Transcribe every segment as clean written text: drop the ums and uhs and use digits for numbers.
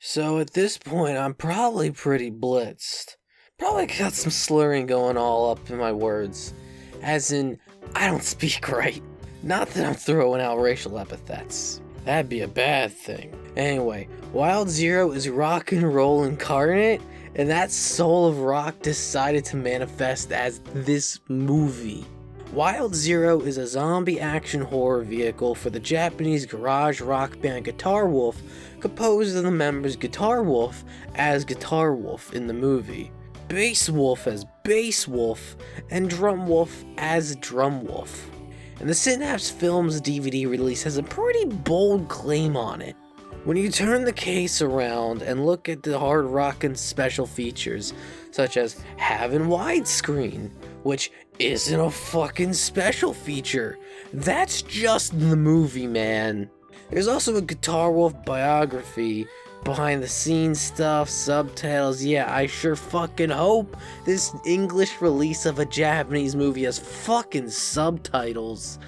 So at this point, I'm probably pretty blitzed. Probably got some slurring going all up in my words. As in, I don't speak right. Not that I'm throwing out racial epithets. That'd be a bad thing. Anyway, wildzero is rock and roll incarnate, and that soul of rock decided to manifest as this movie. wildzero is a zombie action horror vehicle for the Japanese garage rock band Guitarwolf, composed of the members Guitarwolf as Guitarwolf in the movie, Bass Wolf as Bass Wolf, and Drum Wolf as Drum Wolf. And the Synapse Films DVD release has a pretty bold claim on it. When you turn the case around and look at the hard rockin' special features, such as having widescreen, which isn't a fucking special feature, that's just the movie, man. There's also a Guitarwolf biography, behind the scenes stuff, subtitles. Yeah, I sure fucking hope this English release of a Japanese movie has fucking subtitles.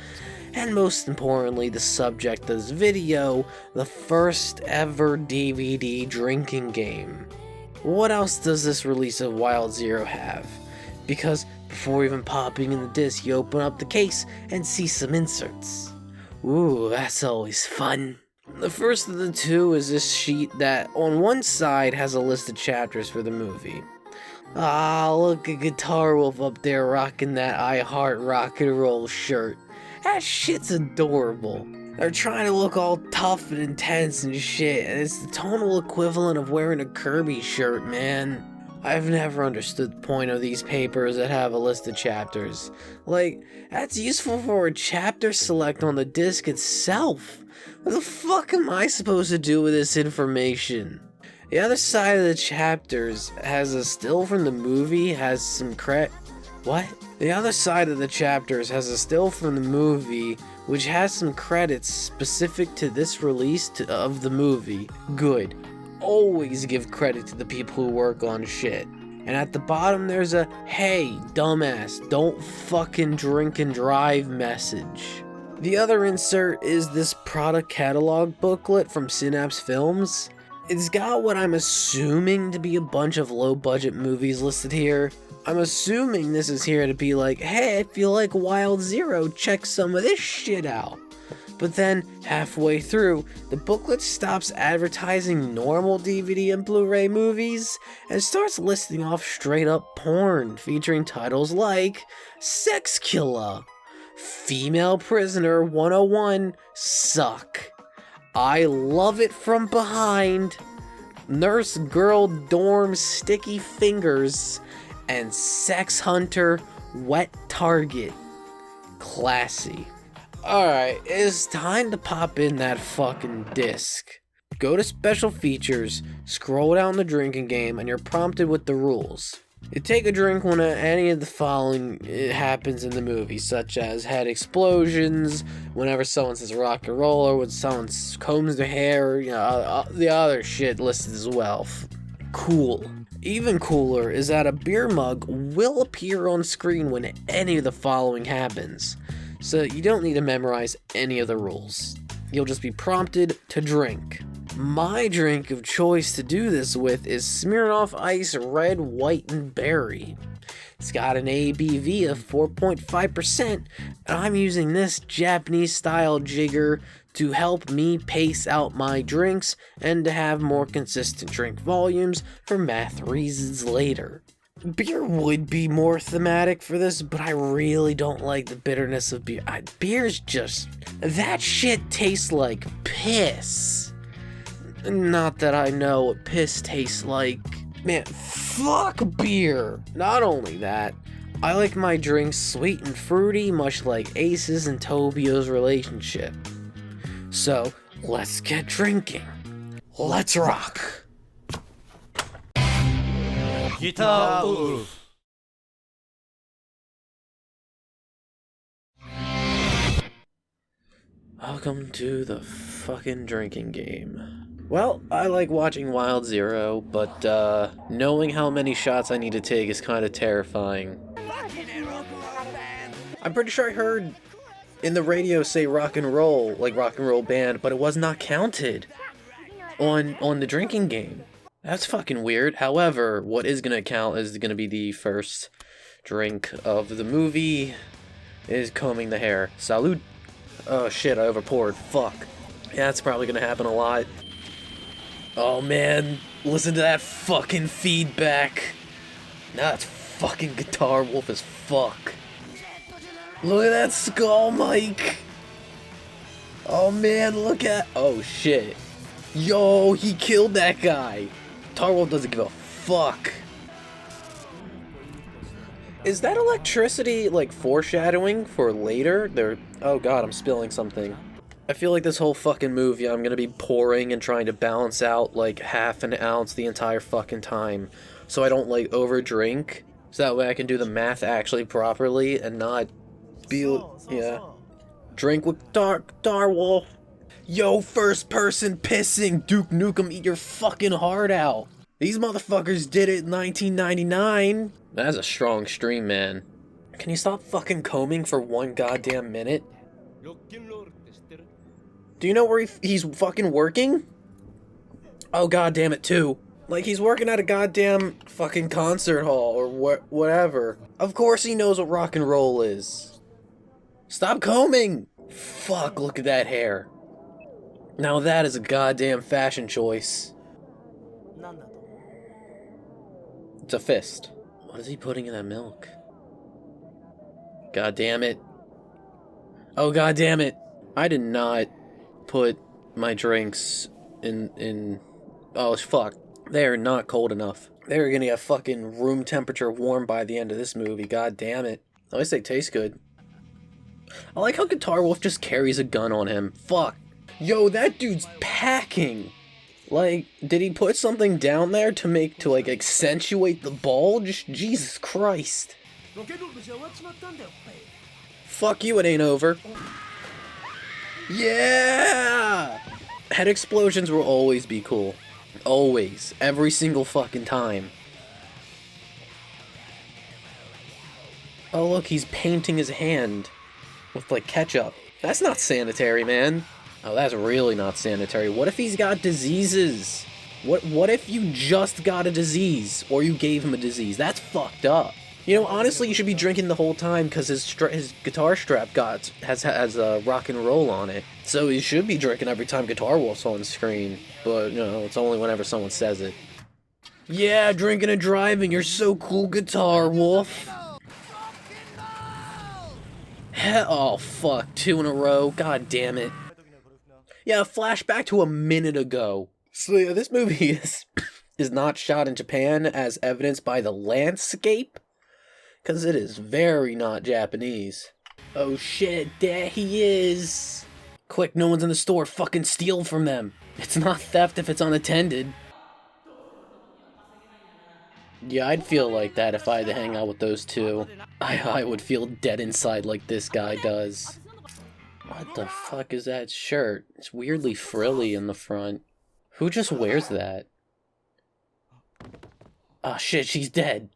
And most importantly, the subject of this video, the first ever DVD drinking game. What else does this release of wildzero have? Because before even popping in the disc, you open up the case and see some inserts. Ooh, that's always fun. The first of the two is this sheet that on one side has a list of chapters for the movie. Ah, look at Guitarwolf up there rocking that I Heart Rock and Roll shirt. That shit's adorable. They're trying to look all tough and intense and shit, and it's the tonal equivalent of wearing a Kirby shirt, man. I've never understood the point of these papers that have a list of chapters. Like, that's useful for a chapter select on the disc itself. What the fuck am I supposed to do with this information? The other side of the chapters has a still from the movie, has some What? The other side of the chapters has a still from the movie, which has some credits specific to this release of the movie. Good. Always give credit to the people who work on shit. And at the bottom there's a, hey, dumbass, don't fucking drink and drive message. The other insert is this product catalog booklet from Synapse Films. It's got what I'm assuming to be a bunch of low-budget movies listed here. I'm assuming this is here to be like, hey, if you like wildzero, check some of this shit out. But then, halfway through, the booklet stops advertising normal DVD and Blu-ray movies and starts listing off straight-up porn, featuring titles like Sex Killer, Female Prisoner 101, Suck, I Love It From Behind, Nurse Girl Dorm Sticky Fingers, and Sex Hunter Wet Target. Classy. Alright, it's time to pop in that fucking disc. Go to special features, scroll down the drinking game, and you're prompted with the rules. You take a drink when any of the following happens in the movie, such as head explosions, whenever someone says rock and roll, or when someone combs their hair, the other shit listed as well. Cool. Even cooler is that a beer mug will appear on screen when any of the following happens. So you don't need to memorize any of the rules. You'll just be prompted to drink. My drink of choice to do this with is Smirnoff Ice Red, White, and Berry. It's got an ABV of 4.5%, and I'm using this Japanese-style jigger to help me pace out my drinks and to have more consistent drink volumes for math reasons later. Beer would be more thematic for this, but I really don't like the bitterness of beer. Beer's just... that shit tastes like piss. Not that I know what piss tastes like. Man, fuck beer! Not only that, I like my drinks sweet and fruity, much like Ace's and Tobio's relationship. So, let's get drinking. Let's rock! guitarwolf. Welcome to the fucking drinking game. Well, I like watching wildzero, but knowing how many shots I need to take is kind of terrifying. I'm pretty sure I heard in the radio say rock and roll, like rock and roll band, but it was not counted. on the drinking game. That's fucking weird. However, what is gonna count is gonna be the first drink of the movie is combing the hair. Salud. Oh shit, I overpoured. Fuck. Yeah, that's probably gonna happen a lot. Oh man, listen to that fucking feedback. That's fucking guitar wolf as fuck. Look at that skull mic. Oh man, look at. Oh shit. Yo, he killed that guy. Guitar wolf doesn't give a fuck. Is that electricity like foreshadowing for later? Oh god, I'm spilling something. I feel like this whole fucking movie I'm gonna be pouring and trying to balance out like half an ounce the entire fucking time. So I don't like overdrink. So that way I can do the math actually properly and not be, yeah. Drink with Guitar wolf. Yo, first person pissing, Duke Nukem, eat your fucking heart out. These motherfuckers did it in 1999. That's a strong stream, man. Can you stop fucking combing for 1 goddamn minute? Do you know where he's fucking working? Oh goddamn it too. Like he's working at a goddamn fucking concert hall or whatever. Of course he knows what rock and roll is. Stop combing! Fuck, look at that hair. Now that is a goddamn fashion choice. It's a fist. What is he putting in that milk? God damn it. Oh god damn it. I did not put my drinks in oh fuck. They're not cold enough. They're gonna get fucking room temperature warm by the end of this movie. God damn it. At least they taste good. I like how Guitar Wolf just carries a gun on him. Fuck. Yo, that dude's packing. Like, did he put something down there to like accentuate the bulge? Jesus Christ. Fuck you, it ain't over. Yeah! Head explosions will always be cool. Always. Every single fucking time. Oh look, he's painting his hand with like ketchup. That's not sanitary, man. Oh, that's really not sanitary. What if he's got diseases? What if you just got a disease, or you gave him a disease? That's fucked up. You know, honestly, you should be drinking the whole time because his guitar strap has rock and roll on it. So you should be drinking every time Guitar Wolf's on screen. But, you know, it's only whenever someone says it. Yeah, drinking and driving, you're so cool, Guitar Wolf. Oh, fuck, 2 in a row, god damn it. Yeah, flashback to a minute ago. So yeah, this movie is not shot in Japan as evidenced by the landscape. Because it is very not Japanese. Oh shit, there he is. Quick, no one's in the store, fucking steal from them. It's not theft if it's unattended. Yeah, I'd feel like that if I had to hang out with those two. I would feel dead inside like this guy does. What the fuck is that shirt? It's weirdly frilly in the front. Who just wears that? Oh shit, she's dead.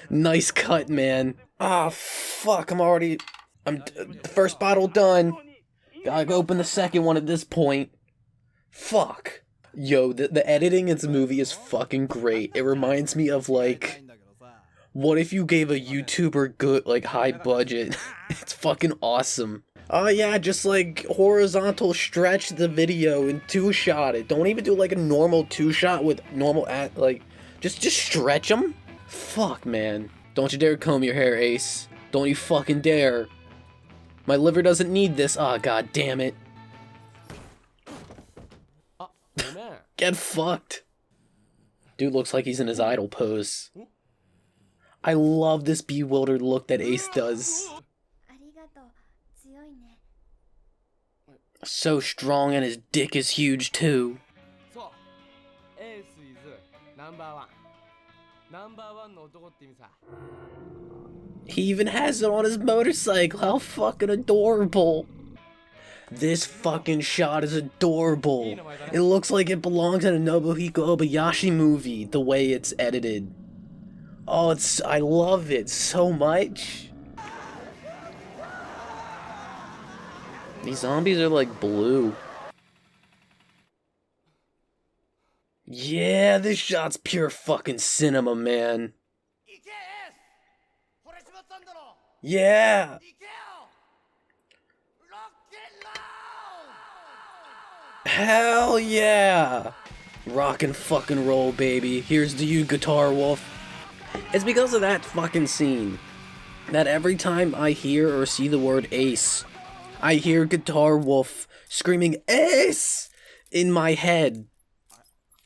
Nice cut, man. Ah, fuck, I'm the first bottle done. Gotta go open the second one at this point. Fuck. Yo, the editing in this movie is fucking great. It reminds me of, like, what if you gave a YouTuber good, like, high budget? It's fucking awesome. Oh yeah, just, like, horizontal stretch the video and 2-shot it. Don't even do, like, a normal 2-shot with normal, just stretch them? Fuck, man. Don't you dare comb your hair, Ace. Don't you fucking dare. My liver doesn't need this. Ah, god damn it. Get fucked. Dude looks like he's in his idol pose. I love this bewildered look that Ace does. So strong and his dick is huge too. He even has it on his motorcycle. How fucking adorable. This fucking shot is adorable. It looks like it belongs in a Nobuhiko Obayashi movie, the way it's edited. Oh, I love it so much. These zombies are like blue. Yeah, this shot's pure fucking cinema, man. Yeah. Hell yeah. Rock and fucking roll, baby. Here's to you, Guitar Wolf. It's because of that fucking scene that every time I hear or see the word ace, I hear Guitar Wolf screaming ace in my head.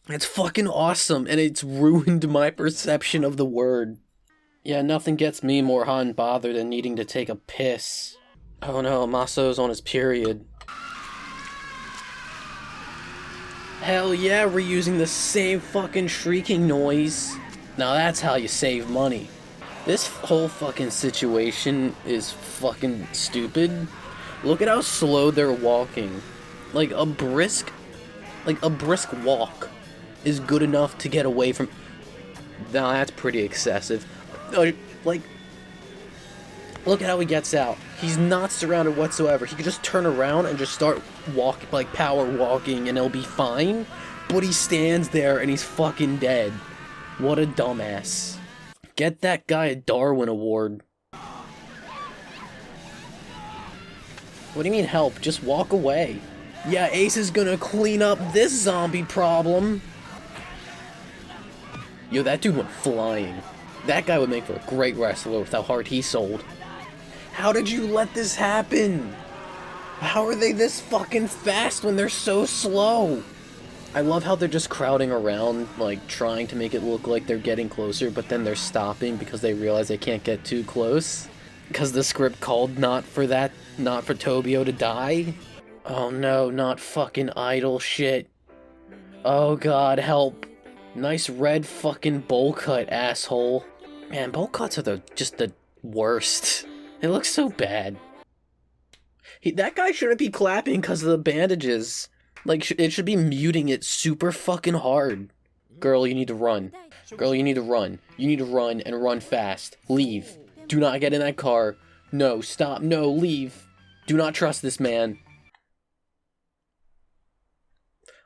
It's fucking awesome, and it's ruined my perception of the word. Yeah, nothing gets me more hot and bothered than needing to take a piss. Oh no, Maso's on his period. Hell yeah, we're using the same fucking shrieking noise. Now that's how you save money. This whole fucking situation is fucking stupid. Look at how slow they're walking. Like a brisk walk is good enough to get away from. Now that's pretty excessive. Like, look at how he gets out. He's not surrounded whatsoever. He could just turn around and just start power walking and he'll be fine. But he stands there and he's fucking dead. What a dumbass. Get that guy a Darwin Award. What do you mean help? Just walk away. Yeah, Ace is gonna clean up this zombie problem. Yo, that dude went flying. That guy would make for a great wrestler with how hard he sold. How did you let this happen? How are they this fucking fast when they're so slow? I love how they're just crowding around, like, trying to make it look like they're getting closer, but then they're stopping because they realize they can't get too close. Because the script called not for Tobio to die. Oh no, not fucking idle shit. Oh god, help. Nice red fucking bowl cut, asshole. Man, bowl cuts are just the worst. It looks so bad. That guy shouldn't be clapping because of the bandages. Like, it should be muting it super fucking hard. Girl, you need to run. Girl, you need to run. You need to run and run fast. Leave. Do not get in that car. No, stop. No, leave. Do not trust this man.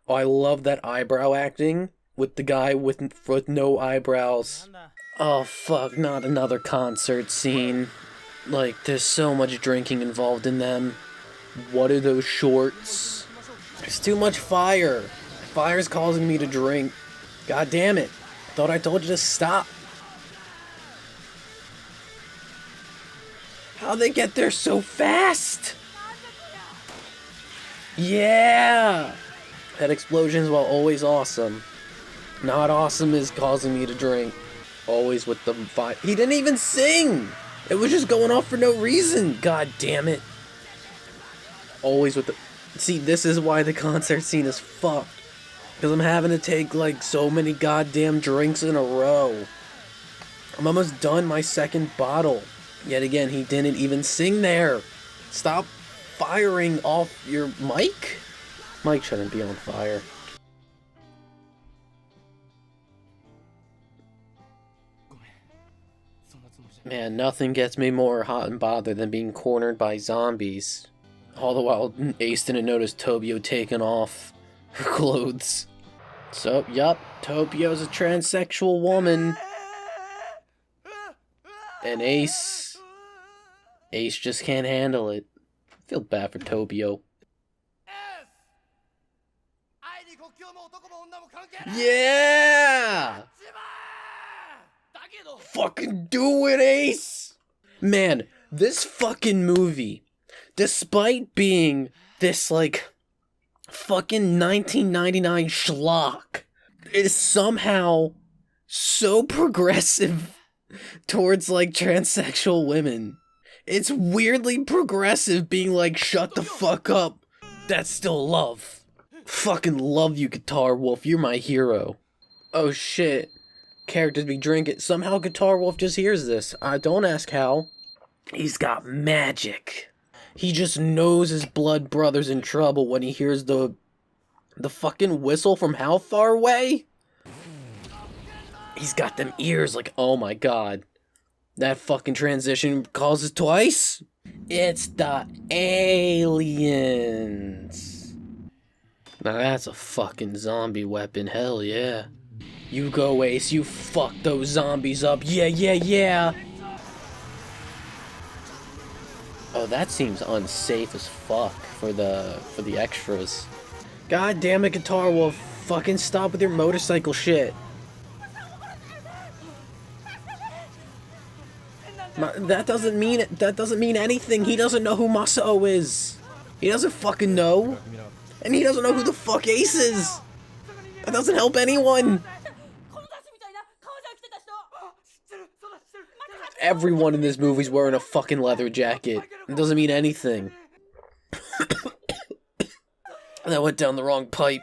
Oh, I love that eyebrow acting with the guy with no eyebrows. Oh, fuck, not another concert scene. Like, there's so much drinking involved in them. What are those shorts? There's too much fire. Fire's causing me to drink. God damn it. Thought I told you to stop. How'd they get there so fast? Yeah! Head explosions, while always awesome. Not awesome is causing me to drink. Always with the fire. He didn't even sing! It was just going off for no reason. God damn it. Always with the... See, this is why the concert scene is fucked. Because I'm having to take, like, so many goddamn drinks in a row. I'm almost done my second bottle. Yet again, he didn't even sing there. Stop firing off your mic? Mic shouldn't be on fire. Man, nothing gets me more hot and bothered than being cornered by zombies. All the while, Ace didn't notice Tobio taking off her clothes. So, yup, Tobio's a transsexual woman. And Ace just can't handle it. I feel bad for Tobio. Yeah! Fucking do it, Ace! Man, this fucking movie, despite being this, like, fucking 1999 schlock, is somehow so progressive towards, like, transsexual women. It's weirdly progressive being like, shut the fuck up. That's still love. Fucking love you, Guitar Wolf. You're my hero. Oh shit. Characters be drinking. Somehow Guitar Wolf just hears this. Don't ask how. He's got magic. He just knows his blood brother's in trouble when he hears the fucking whistle from how far away? He's got them ears like, oh my god. That fucking transition causes twice? It's the aliens. Now that's a fucking zombie weapon, hell yeah. You go, Ace, you fuck those zombies up, yeah, yeah, yeah! Oh, that seems unsafe as fuck for the extras. God damn it, Guitar Wolf, fucking stop with your motorcycle shit. That doesn't mean anything. He doesn't know who Masao is. He doesn't fucking know. And he doesn't know who the fuck Ace is. That doesn't help anyone. Everyone in this movie's wearing a fucking leather jacket. It doesn't mean anything. That went down the wrong pipe.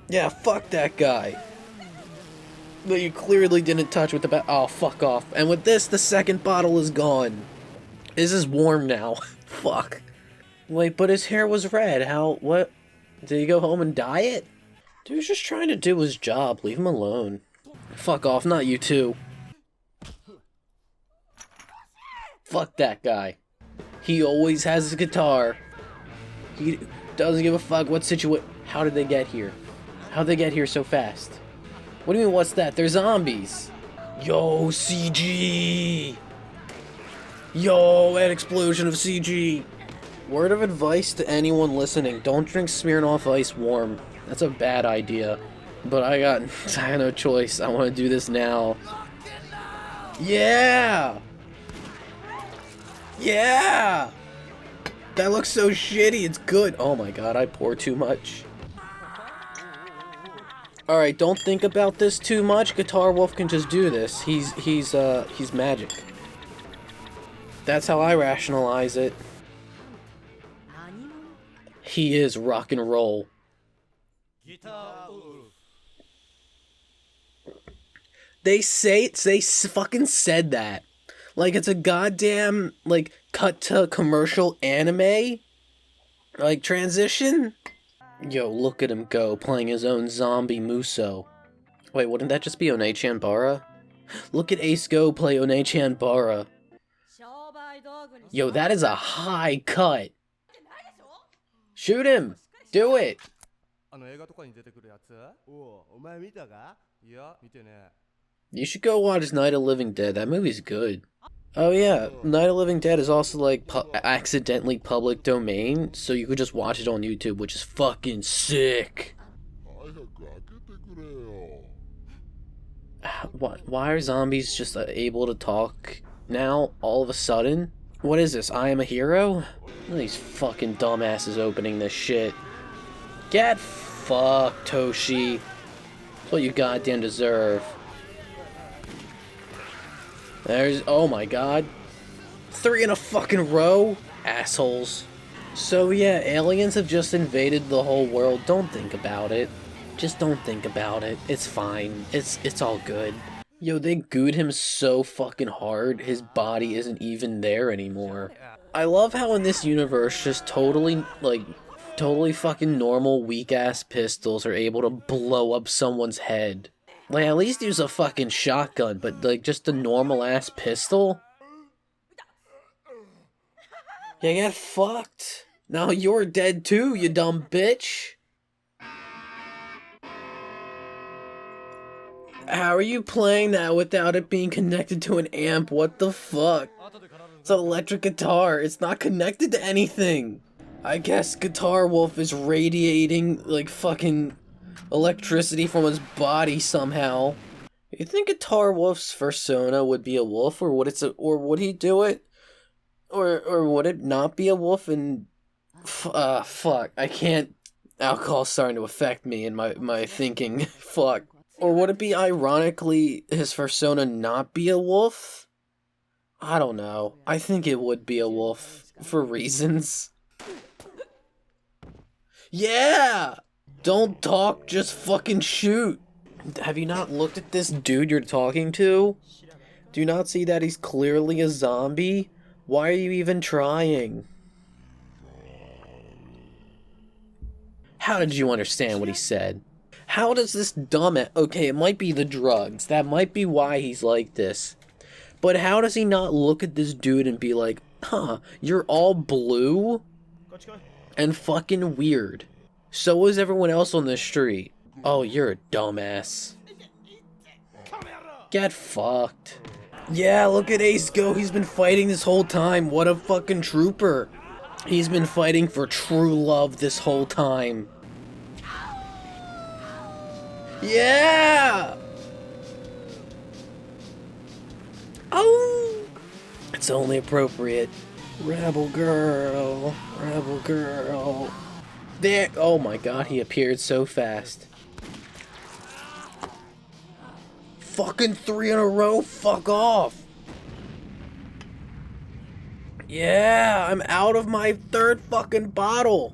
Yeah, fuck that guy. That you clearly didn't touch with the oh, fuck off. And with this, the second bottle is gone. This is warm now. Fuck. Wait, but his hair was red. How, what? Did he go home and dye it? Dude's just trying to do his job. Leave him alone. Fuck off, not you too. Fuck that guy. He always has his guitar. He doesn't give a fuck what situation. How did they get here? How'd they get here so fast? What do you mean, what's that? They're zombies. Yo, CG! Yo, an explosion of CG! Word of advice to anyone listening, don't drink Smirnoff Ice warm. That's a bad idea. But I got no choice. I want to do this now. Yeah! Yeah! That looks so shitty, it's good. Oh my god, I pour too much. Alright, don't think about this too much. Guitar Wolf can just do this. He's magic. That's how I rationalize it. He is rock and roll. They fucking said that. Like it's a goddamn, like, cut to commercial anime? Like, transition? Yo, look at him go, playing his own zombie Muso. Wait, wouldn't that just be One-chan Bara? Look at Ace go play One-chan Bara. Yo, that is a high cut. Shoot him! Do it! You should go watch Night of Living Dead. That movie's good. Oh yeah, Night of Living Dead is also like accidentally public domain, so you could just watch it on YouTube, which is fucking sick. Why are zombies just able to talk now, all of a sudden? What is this, I Am a Hero? Look at these fucking dumbasses opening this shit. Get fucked, Toshi. That's what you goddamn deserve. There's, oh my god. 3 in a fucking row? Assholes. So yeah, aliens have just invaded the whole world. Don't think about it. Just don't think about it. It's fine. It's all good. Yo, they gooed him so fucking hard, his body isn't even there anymore. I love how in this universe, just totally fucking normal weak-ass pistols are able to blow up someone's head. Like, at least use a fucking shotgun, but, like, just a normal-ass pistol? Yeah, get fucked. Now you're dead too, you dumb bitch. How are you playing that without it being connected to an amp? What the fuck? It's an electric guitar. It's not connected to anything. I guess Guitar Wolf is radiating, like, fucking electricity from his body somehow. You think Guitar Wolf's persona would be a wolf, or would he do it? Or would it not be a wolf and... fuck. I can't... Alcohol's starting to affect me in my thinking. Fuck. Or would it be ironically his persona not be a wolf? I don't know. I think it would be a wolf. For reasons. Yeah! Don't talk, just fucking shoot. Have you not looked at this dude you're talking to? Do you not see that he's clearly a zombie? Why are you even trying? How did you understand what he said? How does this dumbass... Okay, it might be the drugs. That might be why he's like this. But how does he not look at this dude and be like, huh, you're all blue? and fucking weird. So is everyone else on the street. Oh, you're a dumbass. Get fucked. Yeah, look at Ace go. He's been fighting this whole time. What a fucking trooper. He's been fighting for true love this whole time. Yeah! Oh! It's only appropriate. Rebel girl. Rebel girl. There. Oh my god, he appeared so fast. Fucking 3 in a row? Fuck off. Yeah, I'm out of my 3rd fucking bottle.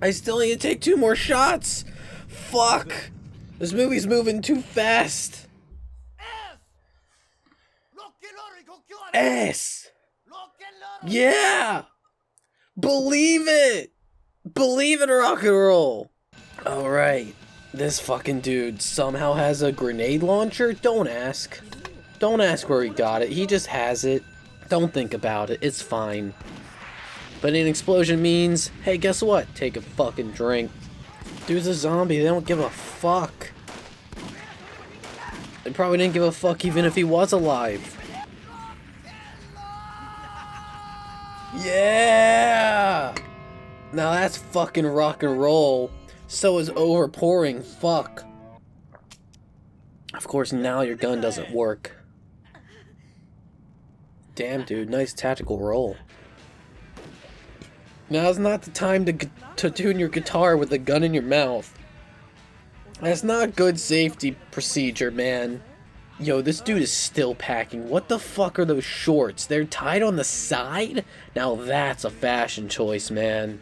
I still need to take 2 more shots. Fuck. This movie's moving too fast. S. Yeah. Believe it. Believe in rock and roll. Alright. This fucking dude somehow has a grenade launcher? Don't ask. Don't ask where he got it. He just has it. Don't think about it. It's fine. But an explosion means, hey, guess what? Take a fucking drink. Dude's a zombie. They don't give a fuck. They probably didn't give a fuck even if he was alive. Yeah! Now that's fucking rock and roll. So is overpouring. Fuck. Of course, now your gun doesn't work. Damn, dude. Nice tactical roll. Now's not the time to tune your guitar with a gun in your mouth. That's not good safety procedure, man. Yo, this dude is still packing. What the fuck are those shorts? They're tied on the side? Now that's a fashion choice, man.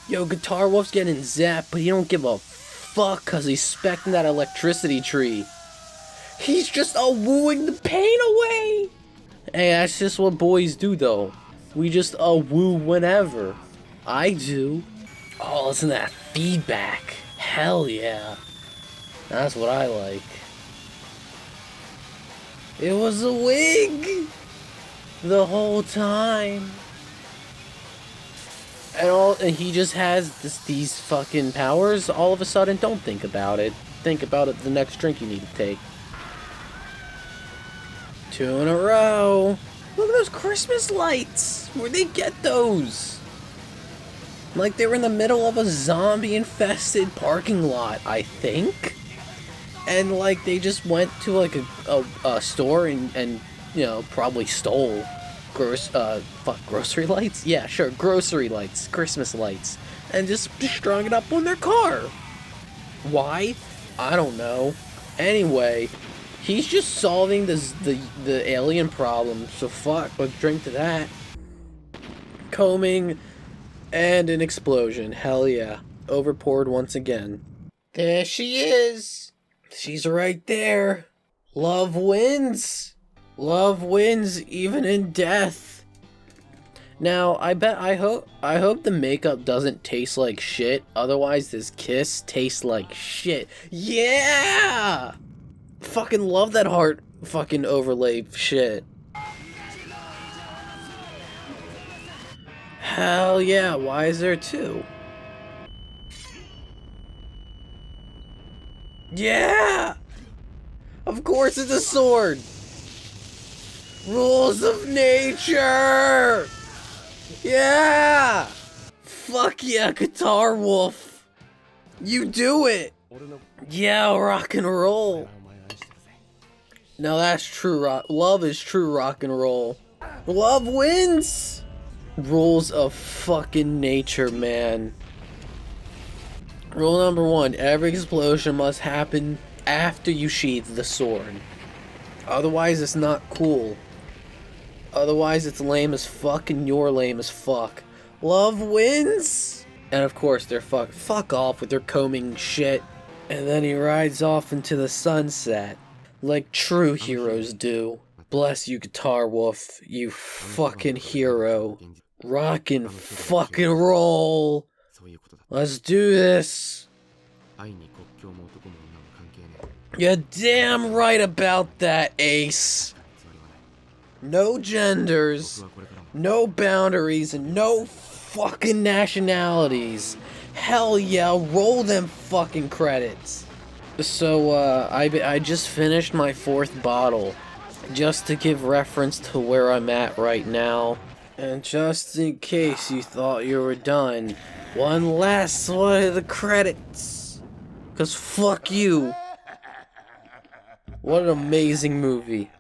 Yo, Guitar Wolf's getting zapped, but he don't give a fuck because he's specking that electricity tree. He's just wooing the pain away. Hey, that's just what boys do, though. We just woo whenever. I do. Oh, listen to that feedback. Hell yeah. That's what I like. It was a wig the whole time. And he just has these fucking powers all of a sudden. Don't think about it. Think about it the next drink you need to take. 2 in a row. Look at those Christmas lights. Where'd they get those? Like they were in the middle of a zombie-infested parking lot, I think. And like they just went to like a store and you know, probably stole grocery lights? Yeah, sure, grocery lights, Christmas lights, and just strung it up on their car. Why? I don't know. Anyway, he's just solving the alien problem, so fuck, let's drink to that. Combing and an explosion. Hell yeah. Overpoured once again. There she is. She's right there. Love wins. Love wins even in death. Now, I hope the makeup doesn't taste like shit. Otherwise, this kiss tastes like shit. Yeah! Fucking love that heart fucking overlay shit. Hell yeah, why is there 2? Yeah! Of course it's a sword! Rules of nature! Yeah! Fuck yeah, Guitar Wolf! You do it! Yeah, rock and roll! Now that's true rock. Love is true rock and roll. Love wins! Rules of fucking nature, man. Rule number 1, every explosion must happen after you sheath the sword. Otherwise, it's not cool. Otherwise, it's lame as fuck and you're lame as fuck. Love wins! And of course, they're fuck off with their combing shit. And then he rides off into the sunset. Like true heroes do. Bless you, Guitar Wolf, you fucking hero. Rock and fucking roll! Let's do this! You're damn right about that, Ace! No genders, no boundaries, and no fucking nationalities. Hell yeah, roll them fucking credits. So, I just finished my 4th bottle. Just to give reference to where I'm at right now. And just in case you thought you were done, one last one of the credits. 'Cause fuck you. What an amazing movie.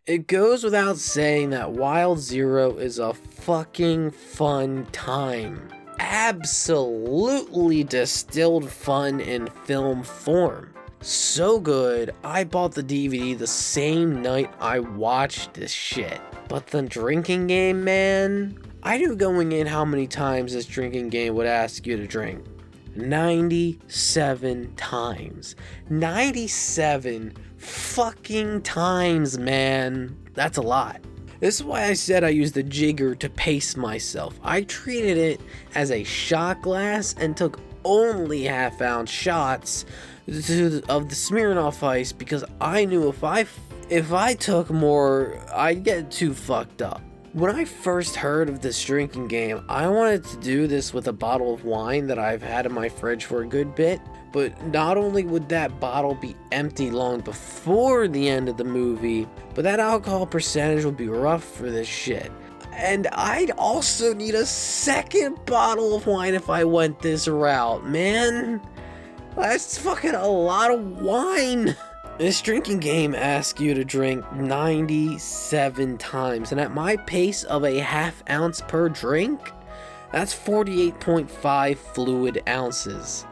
It goes without saying that WildZero is a fucking fun time. Absolutely distilled fun in film form. So good, I bought the DVD the same night I watched this shit. But the drinking game, man, I knew going in how many times this drinking game would ask you to drink. 97 times. 97 fucking times, man. That's a lot. This is why I said I used the jigger to pace myself. I treated it as a shot glass and took only half-ounce shots of the Smirnoff Ice because I knew if I took more, I'd get too fucked up. When I first heard of this drinking game, I wanted to do this with a bottle of wine that I've had in my fridge for a good bit, but not only would that bottle be empty long before the end of the movie, but that alcohol percentage would be rough for this shit. And I'd also need a second bottle of wine if I went this route, man. That's fucking a lot of wine. This drinking game asks you to drink 97 times, and at my pace of a half-ounce per drink, that's 48.5 fluid ounces.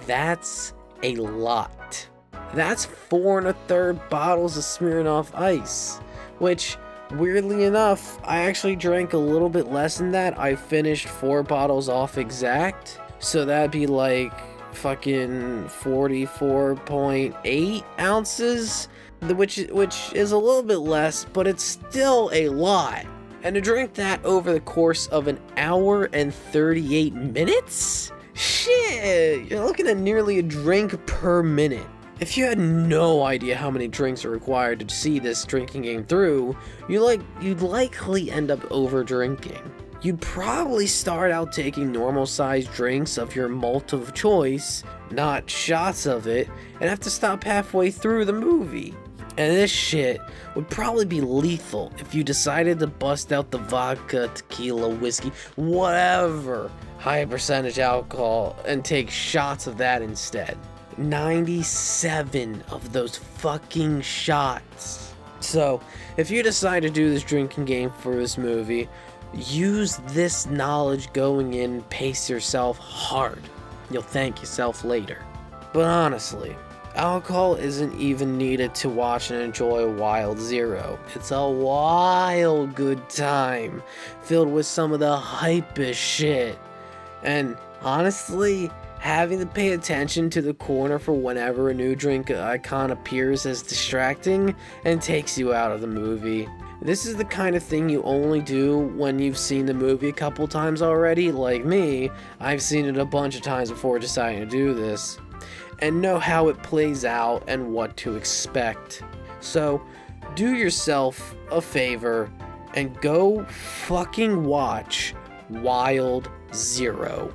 That's a lot. That's 4 1/3 bottles of Smirnoff Ice, which, weirdly enough, I actually drank a little bit less than that. I finished 4 bottles off exact, so that'd be like fucking 44.8 ounces, which is a little bit less, but it's still a lot. And to drink that over the course of an hour and 38 minutes? Shit, you're looking at nearly a drink per minute. If you had no idea how many drinks are required to see this drinking game through, you'd likely end up over drinking. You'd probably start out taking normal sized drinks of your malt of choice, not shots of it, and have to stop halfway through the movie. And this shit would probably be lethal if you decided to bust out the vodka, tequila, whiskey, whatever high percentage alcohol and take shots of that instead. 97 of those fucking shots. So, if you decide to do this drinking game for this movie, use this knowledge going in, pace yourself hard. You'll thank yourself later. But honestly, alcohol isn't even needed to watch and enjoy WildZero. It's a wild good time, filled with some of the hypest shit. And honestly, having to pay attention to the corner for whenever a new drink icon appears is distracting and takes you out of the movie. This is the kind of thing you only do when you've seen the movie a couple times already. Like me, I've seen it a bunch of times before deciding to do this, and know how it plays out and what to expect. So, do yourself a favor and go fucking watch WildZero.